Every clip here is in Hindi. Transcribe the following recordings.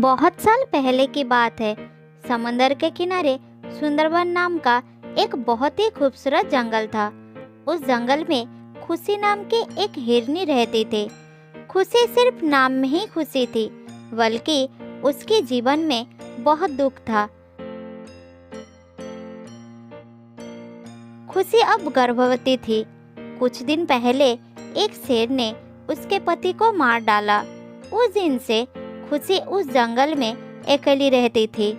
बहुत साल पहले की बात है। समंदर के किनारे सुंदरबन नाम का एक बहुत ही खूबसूरत जंगल था। उस जंगल में खुशी नाम की एक हिरनी रहती थी। खुशी सिर्फ नाम में ही खुशी थी, बल्कि उसके जीवन में बहुत दुख था। खुशी अब गर्भवती थी। कुछ दिन पहले एक शेर ने उसके पति को मार डाला। उस दिन से खुशी उस जंगल में अकेली रहती थी।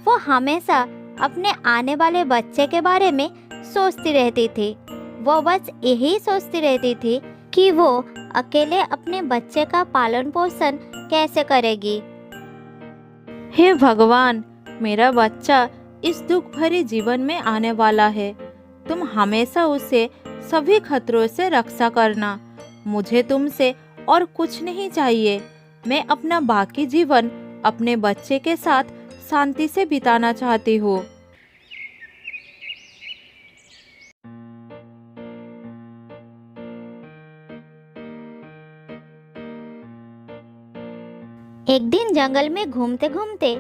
वो हमेशा अपने आने वाले बच्चे के बारे में सोचती रहती थी। वो बस यही सोचती रहती थी कि वो अकेले अपने बच्चे का पालन पोषण कैसे करेगी। हे भगवान, मेरा बच्चा इस दुख भरे जीवन में आने वाला है। तुम हमेशा उसे सभी खतरों से रक्षा करना। मुझे तुमसे और कुछ नहीं चाहिए। मैं अपना बाकी जीवन अपने बच्चे के साथ शांति से बिताना चाहती हूँ। एक दिन जंगल में घूमते घूमते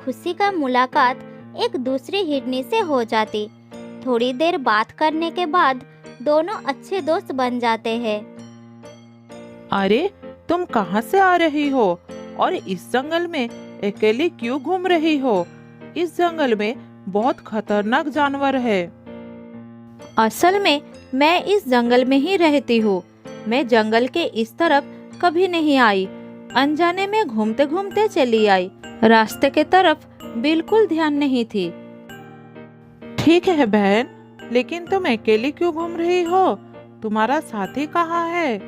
खुशी का मुलाकात एक दूसरी हिरनी से हो जाती। थोड़ी देर बात करने के बाद दोनों अच्छे दोस्त बन जाते हैं। अरे, तुम कहाँ से आ रही हो और इस जंगल में अकेली क्यों घूम रही हो? इस जंगल में बहुत खतरनाक जानवर है। असल में मैं इस जंगल में ही रहती हूँ। मैं जंगल के इस तरफ कभी नहीं आई। अनजाने में घूमते घूमते चली आई। रास्ते के तरफ बिल्कुल ध्यान नहीं थी। ठीक है बहन, लेकिन तुम अकेली क्यों घूम रही हो? तुम्हारा साथी कहाँ है?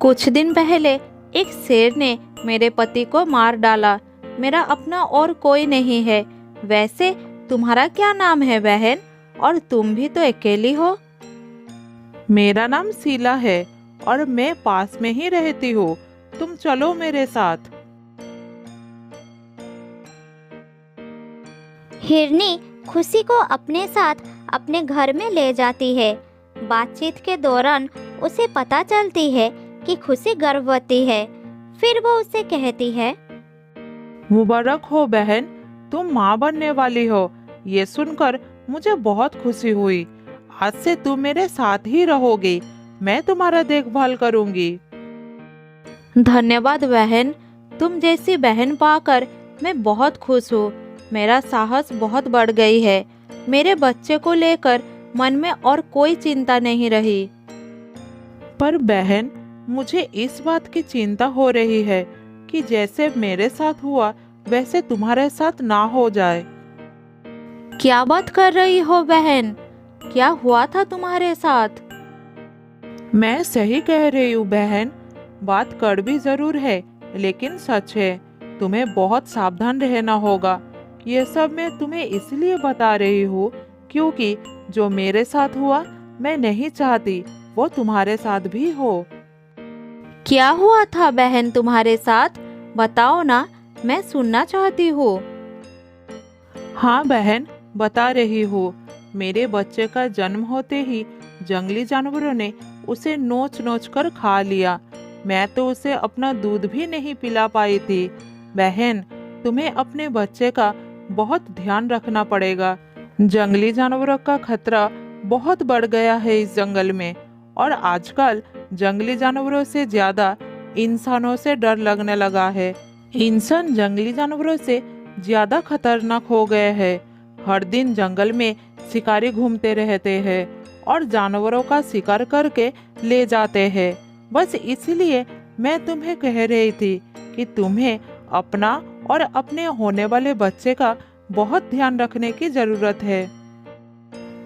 कुछ दिन पहले एक शेर ने मेरे पति को मार डाला। मेरा अपना और कोई नहीं है। वैसे तुम्हारा क्या नाम है बहन? और तुम भी तो अकेली हो। मेरा नाम शीला है और मैं पास में ही रहती हूँ। तुम चलो मेरे साथ। हिरनी खुशी को अपने साथ अपने घर में ले जाती है। बातचीत के दौरान उसे पता चलती है कि खुशी गर्भवती है। फिर वो उसे कहती है, मुबारक हो बहन, तुम माँ बनने वाली हो। ये सुनकर मुझे बहुत खुशी हुई। आज से तुम मेरे साथ ही रहोगी। मैं तुम्हारा देखभाल करूंगी। धन्यवाद बहन। तुम जैसी बहन पाकर मैं बहुत खुश हूँ। मेरा साहस बहुत बढ़ गई है। मेरे बच्चे को लेकर मन में और कोई चिंता नहीं रही। पर बहन, मुझे इस बात की चिंता हो रही है कि जैसे मेरे साथ हुआ वैसे तुम्हारे साथ ना हो जाए। क्या बात कर रही हो बहन? क्या हुआ था तुम्हारे साथ? मैं सही कह रही हूँ बहन। बात कड़वी जरूर है, लेकिन सच है। तुम्हें बहुत सावधान रहना होगा। ये सब मैं तुम्हें इसलिए बता रही हूँ क्योंकि जो मेरे साथ हुआ मैं नहीं चाहती वो तुम्हारे साथ भी हो। क्या हुआ था बहन तुम्हारे साथ? बताओ ना, मैं सुनना चाहती हूँ। हाँ बहन, बता रही हूँ। मेरे बच्चे का जन्म होते ही जंगली जानवरों ने उसे नोच नोच कर खा लिया। मैं तो उसे अपना दूध भी नहीं पिला पाई थी। बहन, तुम्हें अपने बच्चे का बहुत ध्यान रखना पड़ेगा। जंगली जानवरों का खतरा बहुत बढ़ गया है इस जंगल में, और आजकल जंगली जानवरों से ज्यादा इंसानों से डर लगने लगा है। इंसान जंगली जानवरों से ज्यादा खतरनाक हो गए हैं। हर दिन जंगल में शिकारी घूमते रहते हैं और जानवरों का शिकार करके ले जाते हैं। बस इसलिए मैं तुम्हें कह रही थी कि तुम्हें अपना और अपने होने वाले बच्चे का बहुत ध्यान रखने की जरूरत है।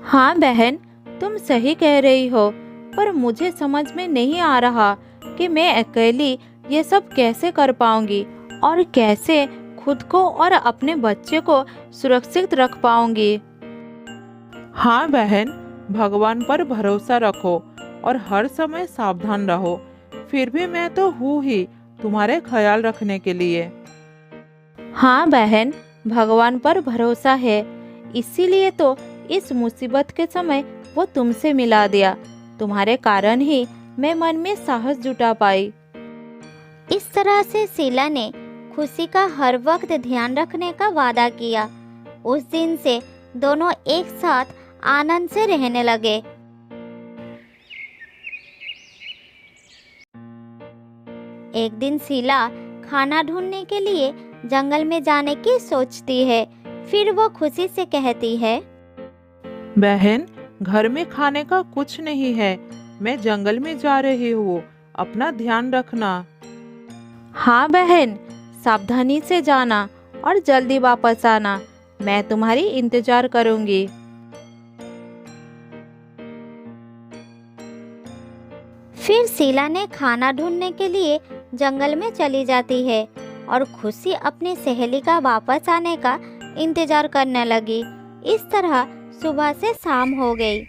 हाँ बहन, तुम सही कह रही हो, पर मुझे समझ में नहीं आ रहा कि मैं अकेली ये सब कैसे कर पाऊंगी और कैसे खुद को और अपने बच्चे को सुरक्षित रख पाऊंगी। हाँ बहन, भगवान पर भरोसा रखो और हर समय सावधान रहो। फिर भी मैं तो हूँ ही तुम्हारे ख्याल रखने के लिए। हाँ बहन, भगवान पर भरोसा है। इसीलिए तो इस मुसीबत के समय वो तुमसे मिला दिया। तुम्हारे कारण ही मैं मन में साहस जुटा पाई। इस तरह से शीला ने खुशी का हर वक्त ध्यान रखने का वादा किया। उस दिन से दोनों एक साथ आनंद से रहने लगे। एक दिन शीला खाना ढूंढने के लिए जंगल में जाने की सोचती है। फिर वो खुशी से कहती है, बहन, घर में खाने का कुछ नहीं है, मैं जंगल में जा रही हूँ, अपना ध्यान रखना। हाँ बहन, सावधानी से जाना और जल्दी वापस आना, मैं तुम्हारी इंतजार करूंगी। फिर शीला ने खाना ढूंढने के लिए जंगल में चली जाती है और खुशी अपनी सहेली का वापस आने का इंतजार करने लगी। इस तरह सुबह से शाम हो गई।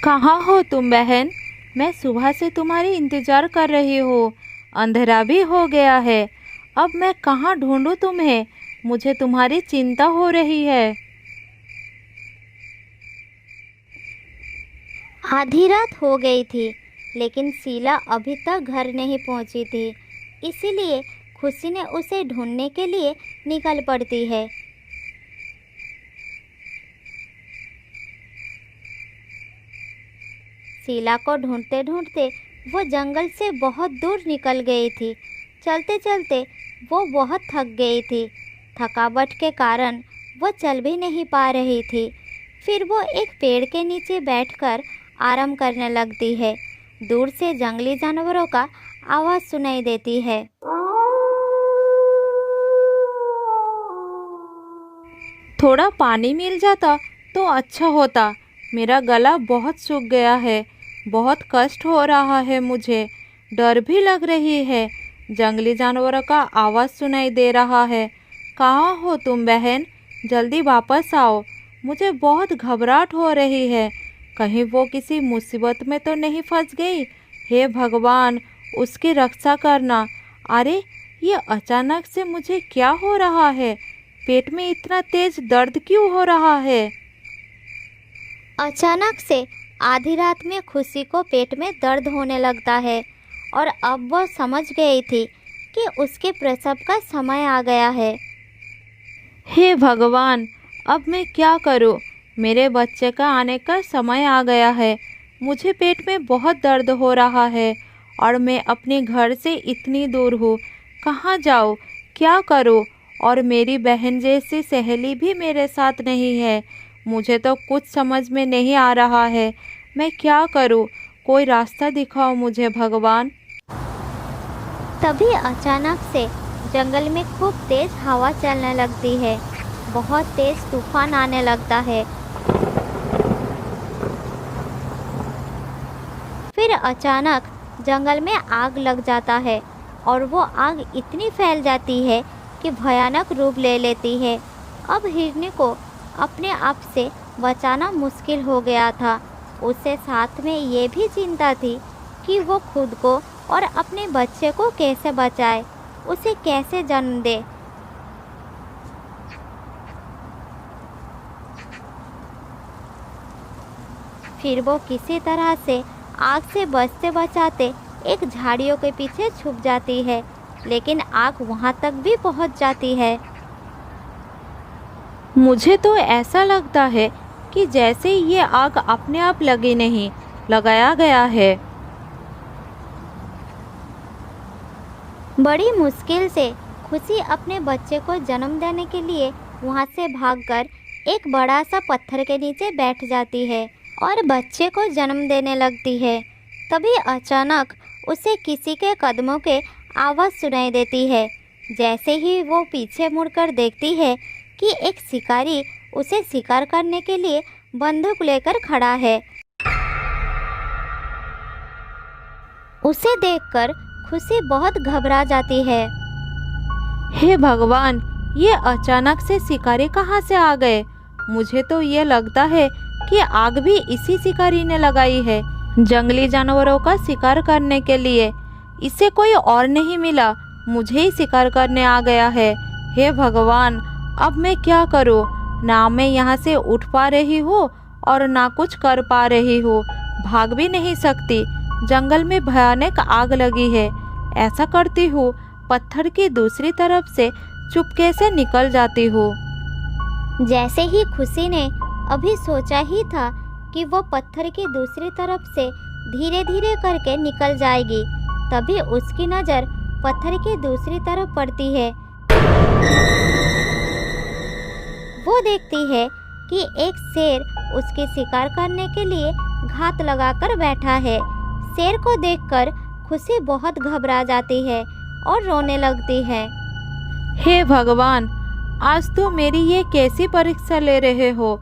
कहाँ हो तुम बहन? मैं सुबह से तुम्हारी इंतजार कर रही हूँ। अंधेरा भी हो गया है, अब मैं कहाँ ढूंढूं तुम्हें? मुझे तुम्हारी चिंता हो रही है। आधी रात हो गई थी, लेकिन शीला अभी तक घर नहीं पहुंची थी। इसीलिए खुशी ने उसे ढूंढने के लिए निकल पड़ती है। शीला को ढूंढते ढूंढते वो जंगल से बहुत दूर निकल गई थी। चलते चलते वो बहुत थक गई थी। थकावट के कारण वो चल भी नहीं पा रही थी। फिर वो एक पेड़ के नीचे बैठकर आराम करने लगती है। दूर से जंगली जानवरों का आवाज़ सुनाई देती है। थोड़ा पानी मिल जाता तो अच्छा होता, मेरा गला बहुत सूख गया है। बहुत कष्ट हो रहा है मुझे, डर भी लग रही है। जंगली जानवरों का आवाज़ सुनाई दे रहा है। कहाँ हो तुम बहन? जल्दी वापस आओ, मुझे बहुत घबराहट हो रही है। कहीं वो किसी मुसीबत में तो नहीं फंस गई? हे भगवान, उसकी रक्षा करना। अरे, ये अचानक से मुझे क्या हो रहा है? पेट में इतना तेज दर्द क्यों हो रहा है? अचानक से आधी रात में खुशी को पेट में दर्द होने लगता है और अब वो समझ गई थी कि उसके प्रसव का समय आ गया है। हे भगवान, अब मैं क्या करूं? मेरे बच्चे का आने का समय आ गया है। मुझे पेट में बहुत दर्द हो रहा है और मैं अपने घर से इतनी दूर हूँ। कहाँ जाऊँ, क्या करूँ? और मेरी बहन जैसी सहेली भी मेरे साथ नहीं है। मुझे तो कुछ समझ में नहीं आ रहा है, मैं क्या करूँ? कोई रास्ता दिखाओ मुझे भगवान। तभी अचानक से जंगल में खूब तेज हवा चलने लगती है। बहुत तेज तूफान आने लगता है। फिर अचानक जंगल में आग लग जाता है और वो आग इतनी फैल जाती है कि भयानक रूप ले लेती है। अब हिरनी को अपने आप से बचाना मुश्किल हो गया था। उसे साथ में ये भी चिंता थी कि वो खुद को और अपने बच्चे को कैसे बचाए, उसे कैसे जन्म दे। फिर वो किसी तरह से आग से बचते बचाते एक झाड़ियों के पीछे छुप जाती है, लेकिन आग वहाँ तक भी पहुँच जाती है। मुझे तो ऐसा लगता है कि जैसे ये आग अपने आप लगी नहीं, लगाया गया है। बड़ी मुश्किल से खुशी अपने बच्चे को जन्म देने के लिए वहाँ से भागकर एक बड़ा सा पत्थर के नीचे बैठ जाती है और बच्चे को जन्म देने लगती है। तभी अचानक उसे किसी के कदमों के आवाज़ सुनाई देती है। जैसे ही वो पीछे मुड़कर देखती है कि एक शिकारी उसे शिकार करने के लिए बंदूक लेकर खड़ा है। उसे देखकर खुशी बहुत घबरा जाती है। हे भगवान, ये अचानक से शिकारी कहाँ से आ गए? मुझे तो ये लगता है कि आग भी इसी शिकारी ने लगाई है, जंगली जानवरों का शिकार करने के लिए। इसे कोई और नहीं मिला, मुझे ही शिकार करने आ गया है। हे भगवान, अब मैं क्या करूं? ना मैं यहाँ से उठ पा रही हूँ और ना कुछ कर पा रही हूँ। भाग भी नहीं सकती, जंगल में भयानक आग लगी है। ऐसा करती हूँ, पत्थर की दूसरी तरफ से चुपके से निकल जाती हूँ। जैसे ही खुशी ने अभी सोचा ही था कि वो पत्थर की दूसरी तरफ से धीरे धीरे करके निकल जाएगी, तभी उसकी नज़र पत्थर की दूसरी तरफ पड़ती है। वो देखती है कि एक शेर उसकी शिकार करने के लिए घात लगाकर बैठा है। शेर को देखकर खुशी बहुत घबरा जाती है और रोने लगती है। हे भगवान, आज तो मेरी ये कैसी परीक्षा ले रहे हो।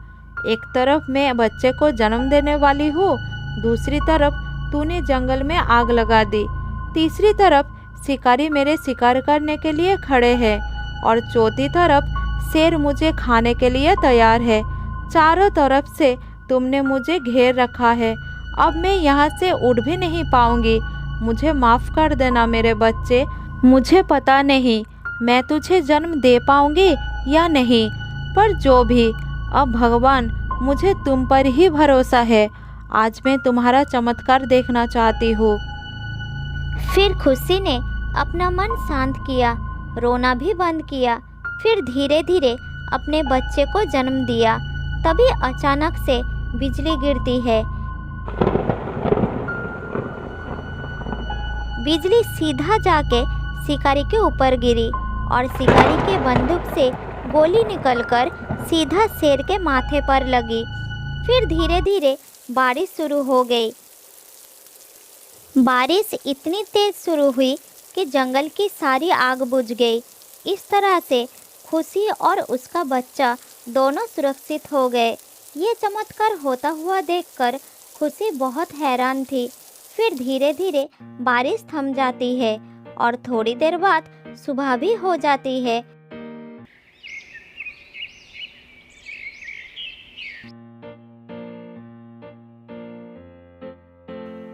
एक तरफ मैं बच्चे को जन्म देने वाली हूँ, दूसरी तरफ तूने जंगल में आग लगा दी, तीसरी तरफ शिकारी मेरे शिकार करने के लिए खड़े हैं और चौथी तरफ शेर मुझे खाने के लिए तैयार है। चारों तरफ से तुमने मुझे घेर रखा है। अब मैं यहाँ से उड़ भी नहीं पाऊंगी। मुझे माफ़ कर देना मेरे बच्चे। मुझे पता नहीं मैं तुझे जन्म दे पाऊंगी या नहीं, पर जो भी, अब भगवान मुझे तुम पर ही भरोसा है। आज मैं तुम्हारा चमत्कार देखना चाहती हूँ। फिर खुशी ने अपना मन शांत किया, रोना भी बंद किया, फिर धीरे धीरे अपने बच्चे को जन्म दिया। तभी अचानक से बिजली गिरती है। बिजली सीधा जाके शिकारी के ऊपर गिरी और शिकारी के बंदूक से गोली निकलकर सीधा शेर के माथे पर लगी। फिर धीरे धीरे बारिश शुरू हो गई। बारिश इतनी तेज शुरू हुई कि जंगल की सारी आग बुझ गई। इस तरह से खुशी और उसका बच्चा दोनों सुरक्षित हो गए। ये चमत्कार होता हुआ देखकर खुशी बहुत हैरान थी। फिर धीरे धीरे बारिश थम जाती है और थोड़ी देर बाद सुबह भी हो जाती है।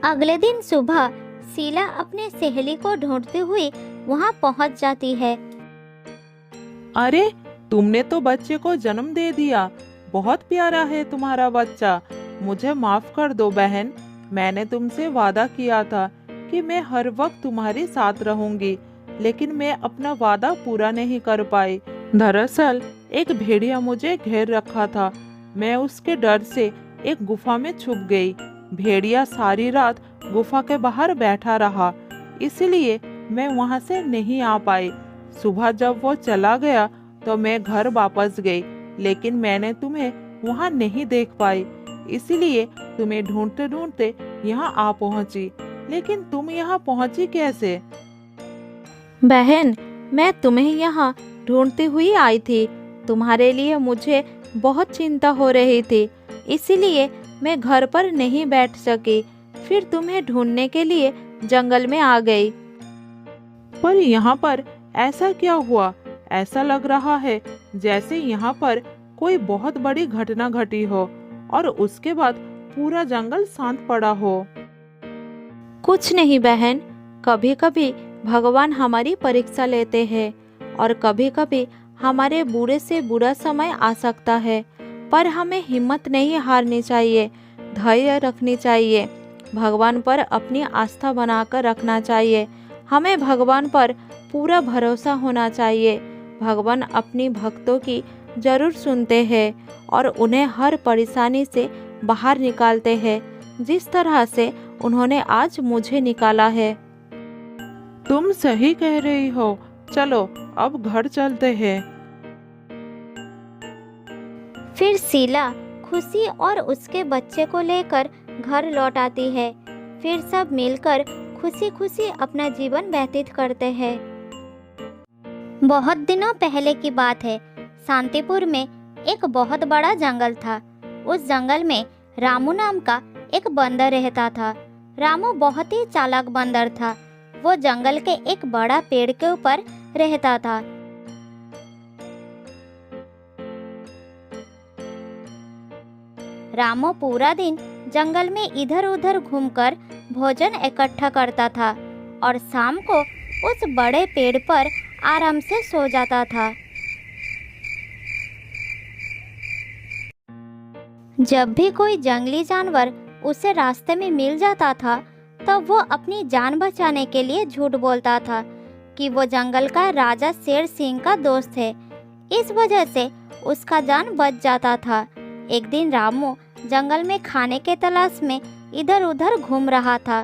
अगले दिन सुबह शीला अपने सहेली को ढूंढती हुई वहां पहुंच जाती है। अरे, तुमने तो बच्चे को जन्म दे दिया। बहुत प्यारा है तुम्हारा बच्चा। मुझे माफ कर दो बहन। मैंने तुमसे वादा किया था कि मैं हर वक्त तुम्हारे साथ रहूंगी, लेकिन मैं अपना वादा पूरा नहीं कर पाई। दरअसल एक भेड़िया मुझे घेर रखा था। मैं उसके डर से एक गुफा में छुप गई। भेड़िया सारी रात गुफा के बाहर बैठा रहा, इसलिए मैं वहां से नहीं आ पाई। सुबह जब वो चला गया तो मैं घर वापस गई, लेकिन मैंने तुम्हें वहां नहीं देख पाई, इसलिए तुम्हें ढूंढते ढूंढते यहाँ आ पहुंची। लेकिन तुम यहाँ पहुंची कैसे? बहन, मैं तुम्हें यहाँ ढूंढती हुई आई थी। तुम्हारे लिए मुझे बहुत चिंता हो रही थी, इसीलिए मैं घर पर नहीं बैठ सकी। फिर तुम्हें ढूंढने के लिए जंगल में आ गई। पर यहाँ पर ऐसा क्या हुआ? ऐसा लग रहा है जैसे यहाँ पर कोई बहुत बड़ी घटना घटी हो और उसके बाद पूरा जंगल शांत पड़ा हो। कुछ नहीं बहन, कभी कभी भगवान हमारी परीक्षा लेते हैं और कभी कभी हमारे बुरे से बुरा समय आ सकता है, पर हमें हिम्मत नहीं हारनी चाहिए, धैर्य रखनी चाहिए, भगवान पर अपनी आस्था बनाकर रखना चाहिए। हमें भगवान पर पूरा भरोसा होना चाहिए। भगवान अपनी भक्तों की जरूर सुनते हैं और उन्हें हर परेशानी से बाहर निकालते हैं, जिस तरह से उन्होंने आज मुझे निकाला है। तुम सही कह रही हो। चलो अब घर चलते हैं। फिर शीला खुशी और उसके बच्चे को लेकर घर लौट आती है। फिर सब मिलकर खुशी खुशी अपना जीवन व्यतीत करते हैं। बहुत दिनों पहले की बात है। शांतिपुर में एक बहुत बड़ा जंगल था। उस जंगल में रामू नाम का एक बंदर रहता था। रामू बहुत ही चालाक बंदर था। वो जंगल के एक बड़ा पेड़ के ऊपर रहता था। रामू पूरा दिन जंगल में इधर उधर घूमकर भोजन इकट्ठा करता था और शाम को उस बड़े पेड़ पर आराम से सो जाता था। जब भी कोई जंगली जानवर उसे रास्ते में मिल जाता था तो वो अपनी जान बचाने के लिए झूठ बोलता था कि वो जंगल का राजा शेर सिंह का दोस्त है। इस वजह से उसका जान बच जाता था। एक दिन रामू जंगल में खाने के तलाश में इधर उधर घूम रहा था।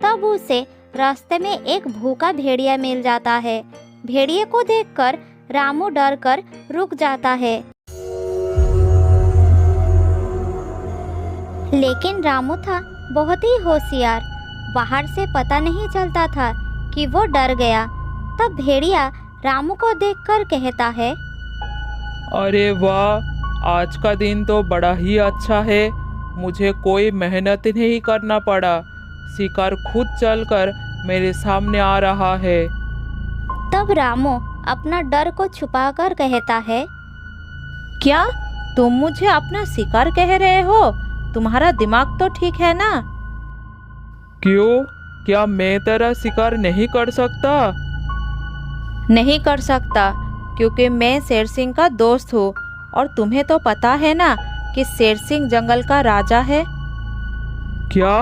तब उसे रास्ते में एक भूखा भेड़िया मिल जाता है। भेड़िए को देखकर रामू डर कर रुक जाता है, लेकिन रामू था बहुत ही होशियार। बाहर से पता नहीं चलता था कि वो डर गया। तब भेड़िया रामू को देखकर कहता है, अरे वाह, आज का दिन तो बड़ा ही अच्छा है। मुझे कोई मेहनत नहीं करना पड़ा, शिकार खुद चलकर मेरे सामने आ रहा है। तब रामू अपना डर को छुपाकर कहता है, क्या तुम मुझे अपना शिकार कह रहे हो? तुम्हारा दिमाग तो ठीक है ना? क्यों, क्या मैं तेरा शिकार नहीं कर सकता? नहीं कर सकता, क्योंकि मैं शेर सिंह का दोस्त हूँ और तुम्हें तो पता है ना कि शेर सिंह जंगल का राजा है। क्या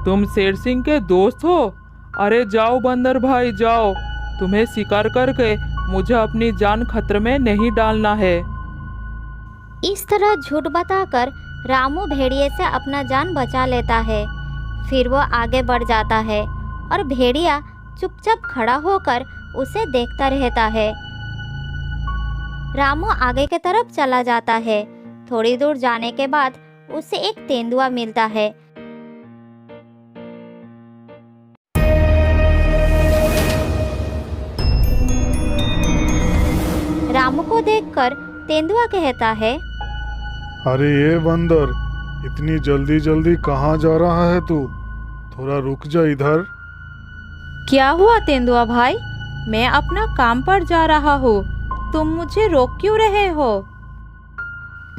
तुम शेर सिंह के दोस्त हो? अरे जाओ बंदर भाई जाओ, तुम्हें शिकार करके मुझे अपनी जान खतरे में नहीं डालना है। इस तरह झूठ बताकर रामू भेड़िए से अपना जान बचा लेता है। फिर वो आगे बढ़ जाता है और भेड़िया चुपचाप खड़ा होकर उसे देखता रहता है। रामू आगे की तरफ चला जाता है। थोड़ी दूर जाने के बाद उसे एक तेंदुआ मिलता है। रामू को देखकर तेंदुआ कहता है, अरे ये बंदर, इतनी जल्दी जल्दी कहाँ जा रहा है तू? थोड़ा रुक जा इधर। क्या हुआ तेंदुआ भाई? मैं अपना काम पर जा रहा हूँ, तुम मुझे रोक क्यों रहे हो?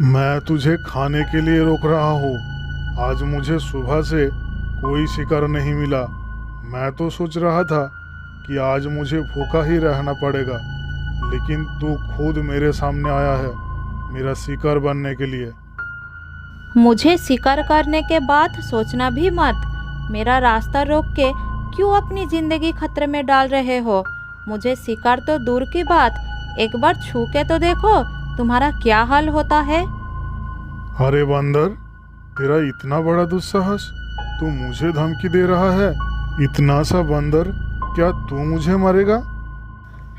मैं तुझे खाने के लिए रोक रहा हूँ। आज मुझे सुबह से कोई शिकार नहीं मिला। मैं तो सोच रहा था कि आज मुझे भूखा ही रहना पड़ेगा, लेकिन तू खुद मेरे सामने आया है मेरा शिकार बनने के लिए। मुझे शिकार करने के बाद सोचना भी मत। मेरा रास्ता रोक के क्यों अपनी जिंदगी खतरे में डाल रहे हो? मुझे शिकार तो दूर की बात, एक बार छू के तो देखो तुम्हारा क्या हाल होता है। अरे बंदर, तेरा इतना बड़ा दुस्साहस, तू मुझे धमकी दे रहा है? इतना सा बंदर, क्या तू मुझे मारेगा?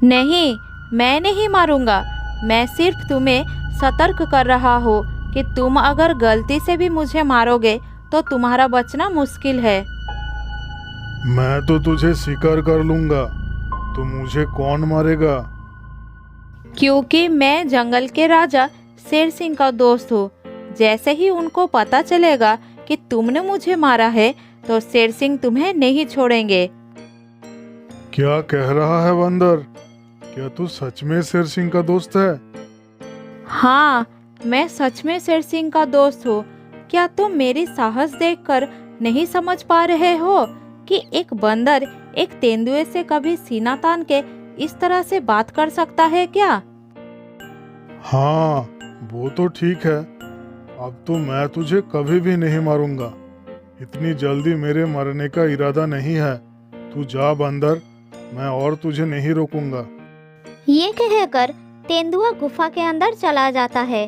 नहीं, मैं नहीं मारूंगा। मैं सिर्फ तुम्हें सतर्क कर रहा हूँ कि तुम अगर गलती से भी मुझे मारोगे तो तुम्हारा बचना मुश्किल है। मैं तो तुझे शिकार कर लूंगा, तो मुझे कौन मारेगा? क्योंकि मैं जंगल के राजा शेर सिंह का दोस्त हूँ। जैसे ही उनको पता चलेगा कि तुमने मुझे मारा है तो शेर सिंह तुम्हें नहीं छोड़ेंगे। क्या कह रहा है बंदर? क्या तू सच में शेर सिंह का दोस्त है? हाँ, मैं सच में शेर सिंह का दोस्त हूँ। क्या तुम मेरी साहस देखकर नहीं समझ पा रहे हो कि एक बंदर एक तेंदुए से कभी सीना तान के इस तरह से बात कर सकता है क्या? हाँ, वो तो ठीक है। अब तो मैं तुझे कभी भी नहीं मारूंगा। इतनी जल्दी मेरे मरने का इरादा नहीं है। तू जा बंदर, मैं और तुझे नहीं रोकूंगा। ये कहकर तेंदुआ गुफा के अंदर चला जाता है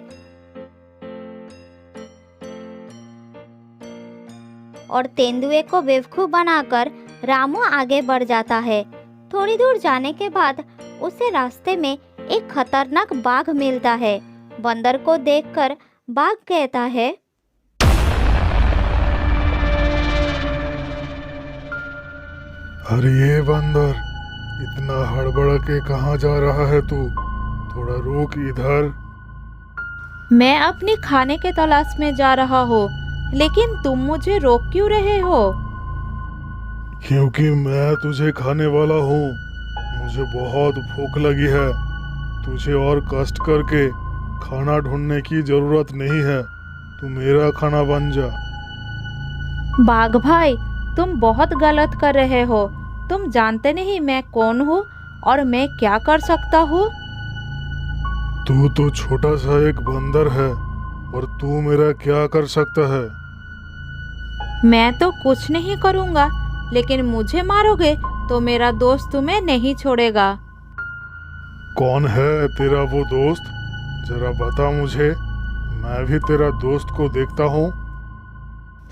और तेंदुए को बेवकूफ बनाकर रामू आगे बढ़ जाता है। थोड़ी दूर जाने के बाद उसे रास्ते में एक खतरनाक बाघ मिलता है। बंदर को देखकर बाघ कहता है, अरे ये बंदर, इतना हड़बड़ा के कहाँ जा रहा है तू? थोड़ा रुक इधर। मैं अपनी खाने के तलाश में जा रहा हूँ, लेकिन तुम मुझे रोक क्यों रहे हो? क्योंकि मैं तुझे खाने वाला हूँ। मुझे बहुत भूख लगी है। तुझे और कष्ट करके खाना ढूंढने की जरूरत नहीं है। तू मेरा खाना बन जा। बाघ भाई, तुम बहुत गलत कर रहे हो। तुम जानते नहीं मैं कौन हूँ और मैं क्या कर सकता हूँ। तू तो छोटा सा एक बंदर है और तू मेरा क्या कर सकता है? मैं तो कुछ नहीं करूँगा, लेकिन मुझे मारोगे तो मेरा दोस्त तुम्हें नहीं छोड़ेगा। कौन है तेरा वो दोस्त? जरा बता मुझे, मैं भी तेरा दोस्त को देखता हूँ।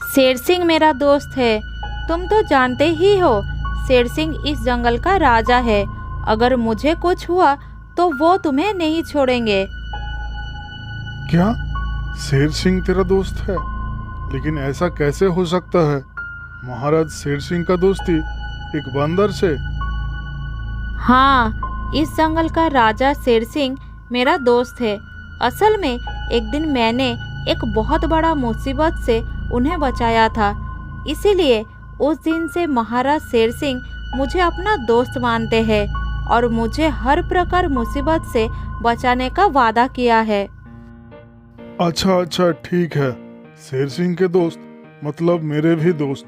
शेर सिंह मेरा दोस्त है। तुम तो जानते ही हो, शेर सिंह इस जंगल का राजा है। अगर मुझे कुछ हुआ तो वो तुम्हें नहीं छोड़ेंगे। क्या शेर सिंह तेरा दोस्त है? लेकिन ऐसा कैसे हो सकता है? महाराज शेर सिंह का दोस्ती एक बंदर से? हाँ, इस जंगल का राजा शेर सिंह मेरा दोस्त है। असल में एक दिन मैंने एक बहुत बड़ा मुसीबत से उन्हें बचाया था, इसीलिए उस दिन से महाराज शेर सिंह मुझे अपना दोस्त मानते हैं और मुझे हर प्रकार मुसीबत से बचाने का वादा किया है। अच्छा ठीक है। शेर सिंह के दोस्त मतलब मेरे भी दोस्त।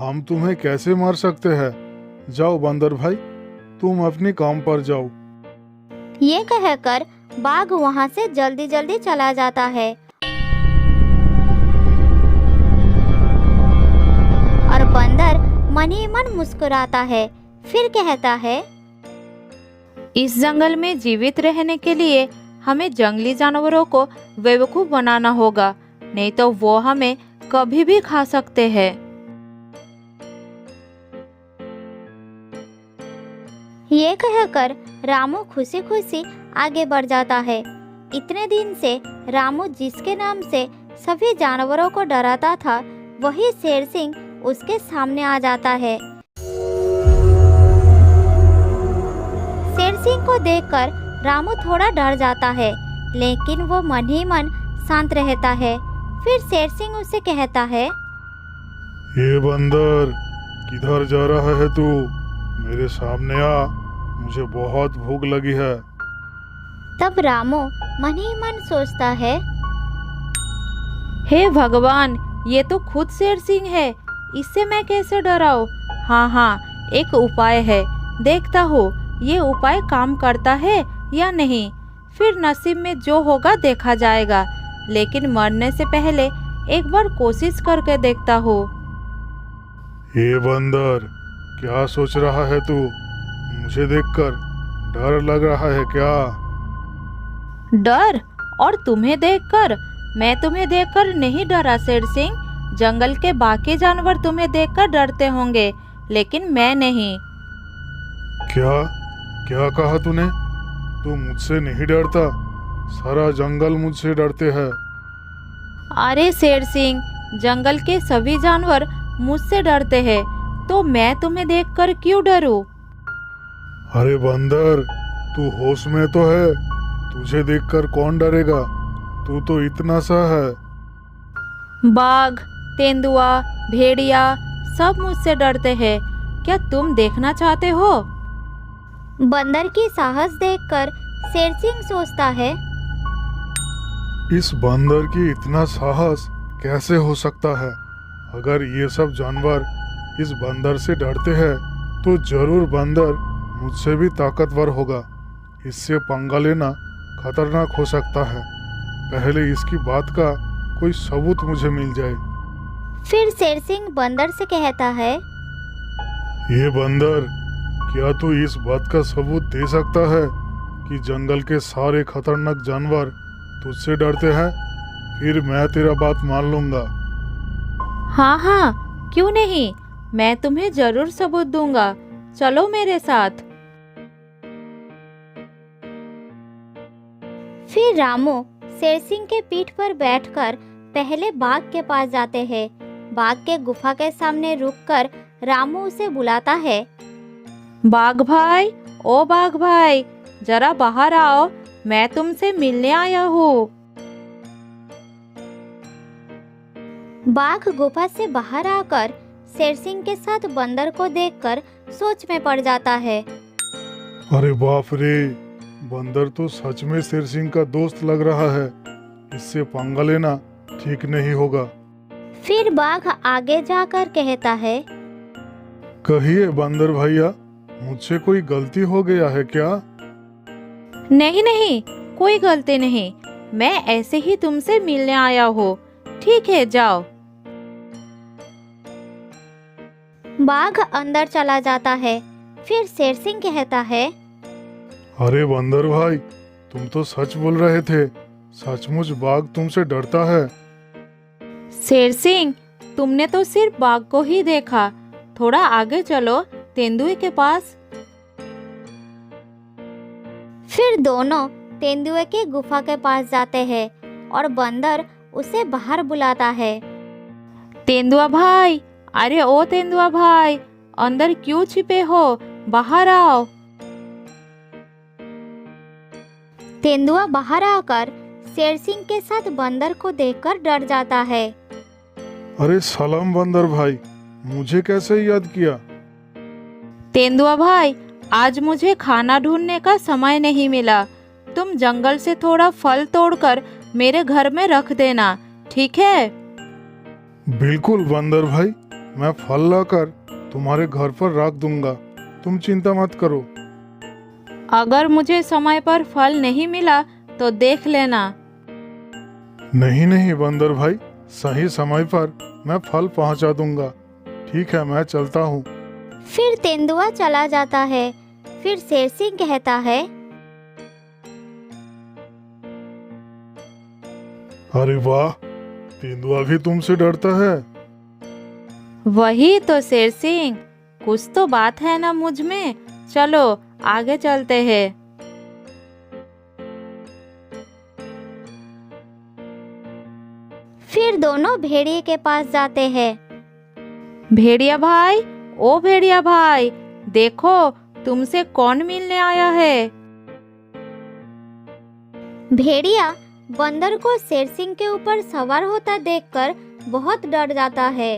हम तुम्हें कैसे मार सकते हैं? जाओ बंदर भाई, तुम अपनी काम पर जाओ। ये कहकर बाघ वहाँ से जल्दी जल्दी चला जाता है और बंदर मन ही मन मुस्कुराता है। फिर कहता है, इस जंगल में जीवित रहने के लिए हमें जंगली जानवरों को बेवकूफ बनाना होगा, नहीं तो वो हमें कभी भी खा सकते हैं। ये कहकर रामू खुशी खुशी आगे बढ़ जाता है। इतने दिन से रामू जिसके नाम से सभी जानवरों को डराता था, वही शेर सिंह उसके सामने आ जाता है। शेर सिंह को देखकर रामू थोड़ा डर जाता है, लेकिन वो मन ही मन शांत रहता है। फिर शेर सिंह उसे कहता है, ये बंदर, किधर जा रहा है तू? मेरे सामने आ, मुझे बहुत भूख लगी है। तब रामू मन ही मन सोचता है, हे भगवान, ये तो खुद शेर सिंह है, इससे मैं कैसे डराऊं? हाँ, एक उपाय है, देखता हूँ ये उपाय काम करता है या नहीं। फिर नसीब में जो होगा देखा जाएगा, लेकिन मरने से पहले एक बार कोशिश करके देखता हूँ। ये बंदर, क्या सोच रहा है तू? मुझे देखकर डर लग रहा है क्या? डर? और तुम्हें देखकर? मैं तुम्हें देखकर नहीं डरा शेर सिंह। जंगल के बाकी जानवर तुम्हें देखकर डरते होंगे, लेकिन मैं नहीं। क्या कहा तूने? तू मुझसे नहीं डरता? सारा जंगल मुझसे डरते हैं। अरे शेर सिंह, जंगल के सभी जानवर मुझसे डरते हैं, तो मैं तुम्हें देखकर क्यों डरूं? अरे बंदर, तू होश में तो है? तुझे देखकर कौन डरेगा? तू तो इतना सा है। बाघ, तेंदुआ, भेड़िया सब मुझसे डरते हैं। क्या तुम देखना चाहते हो? बंदर की साहस देखकर शेर सिंह सोचता है, इस बंदर की इतना साहस कैसे हो सकता है? अगर ये सब जानवर इस बंदर से डरते हैं तो जरूर बंदर मुझसे भी ताकतवर होगा। इससे पंगा लेना खतरनाक हो सकता है। पहले इसकी बात का कोई सबूत मुझे मिल जाए। फिर शेर सिंह बंदर से कहता है, ये बंदर, क्या तू इस बात का सबूत दे सकता है कि जंगल के सारे खतरनाक जानवर तुझसे डरते हैं? फिर मैं तेरा बात मान लूंगा। हाँ, क्यों नहीं, मैं तुम्हें जरूर सबूत दूंगा। चलो मेरे साथ। फिर रामू शेर सिंह के पीठ पर बैठकर पहले बाघ के पास जाते हैं। बाघ के गुफा के सामने रुककर रामू उसे बुलाता है, बाघ भाई, ओ बाघ भाई, जरा बाहर आओ, मैं तुमसे मिलने आया हूँ। बाघ गुफा से बाहर आकर शेर सिंह के साथ बंदर को देखकर सोच में पड़ जाता है। अरे बाप रे, बंदर तो सच में शेर सिंह का दोस्त लग रहा है। इससे पंगा लेना ठीक नहीं होगा। फिर बाघ आगे जाकर कहता है, कहिए बंदर भैया, मुझसे कोई गलती हो गया है क्या? नहीं, कोई गलती नहीं, मैं ऐसे ही तुमसे मिलने आया हूँ। ठीक है, जाओ। बाघ अंदर चला जाता है। फिर शेर सिंह कहता है, अरे बंदर भाई, तुम तो सच बोल रहे थे। सचमुच बाघ तुमसे डरता है। शेर सिंह, तुमने तो सिर्फ बाघ को ही देखा। थोड़ा आगे चलो तेंदुए के पास। फिर दोनों तेंदुए के गुफा के पास जाते हैं और बंदर उसे बाहर बुलाता है। तेंदुआ भाई, अरे ओ तेंदुआ भाई, अंदर क्यों छिपे हो? बाहर आओ। तेंदुआ बाहर आकर शेर सिंह के साथ बंदर को देखकर डर जाता है। अरे सलाम बंदर भाई, मुझे कैसे याद किया? तेंदुआ भाई, आज मुझे खाना ढूंढने का समय नहीं मिला। तुम जंगल से थोड़ा फल तोड़कर मेरे घर में रख देना, ठीक है? बिल्कुल बंदर भाई, मैं फल लाकर तुम्हारे घर पर रख दूंगा। तुम चिंता मत करो। अगर मुझे समय पर फल नहीं मिला तो देख लेना। नहीं नहीं बंदर भाई, सही समय पर मैं फल पहुंचा दूंगा। ठीक है, मैं चलता हूँ। फिर तेंदुआ चला जाता है। फिर शेर सिंह कहता है, अरे वाह, तेंदुआ भी तुमसे डरता है। वही तो शेर सिंह, कुछ तो बात है ना मुझ में। चलो आगे चलते हैं। फिर दोनों भेड़िए के पास जाते हैं। भेड़िया भाई, ओ भेड़िया भाई, देखो तुमसे कौन मिलने आया है। भेड़िया बंदर को शेर सिंह के ऊपर सवार होता देखकर बहुत डर जाता है।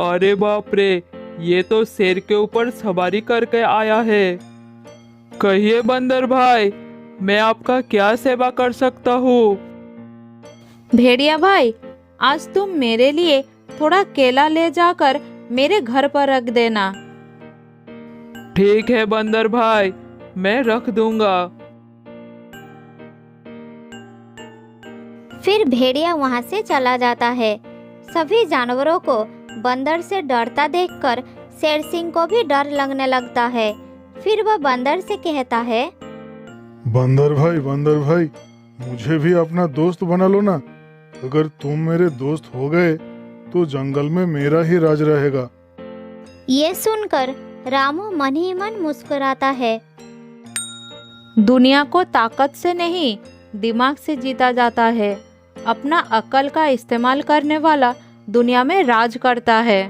अरे बाप रे, ये तो शेर के ऊपर सवारी करके आया है। कहिए बंदर भाई, मैं आपका क्या सेवा कर सकता हूँ? भेड़िया भाई, आज तुम मेरे लिए थोड़ा केला ले जाकर मेरे घर पर रख देना। ठीक है बंदर भाई, मैं रख दूंगा। फिर भेड़िया वहां से चला जाता है। सभी जानवरों को बंदर से डरता देखकर शेर सिंह को भी डर लगने लगता है। फिर वह बंदर से कहता है, बंदर भाई, मुझे भी अपना दोस्त बना लो ना। अगर तुम मेरे दोस्त हो गए तो जंगल में मेरा ही राज रहेगा। ये सुनकर रामू मन ही मन मुस्कुराता है। दुनिया को ताकत से नहीं, दिमाग से जीता जाता है। अपना अक्ल का इस्तेमाल करने वाला दुनिया में राज करता है।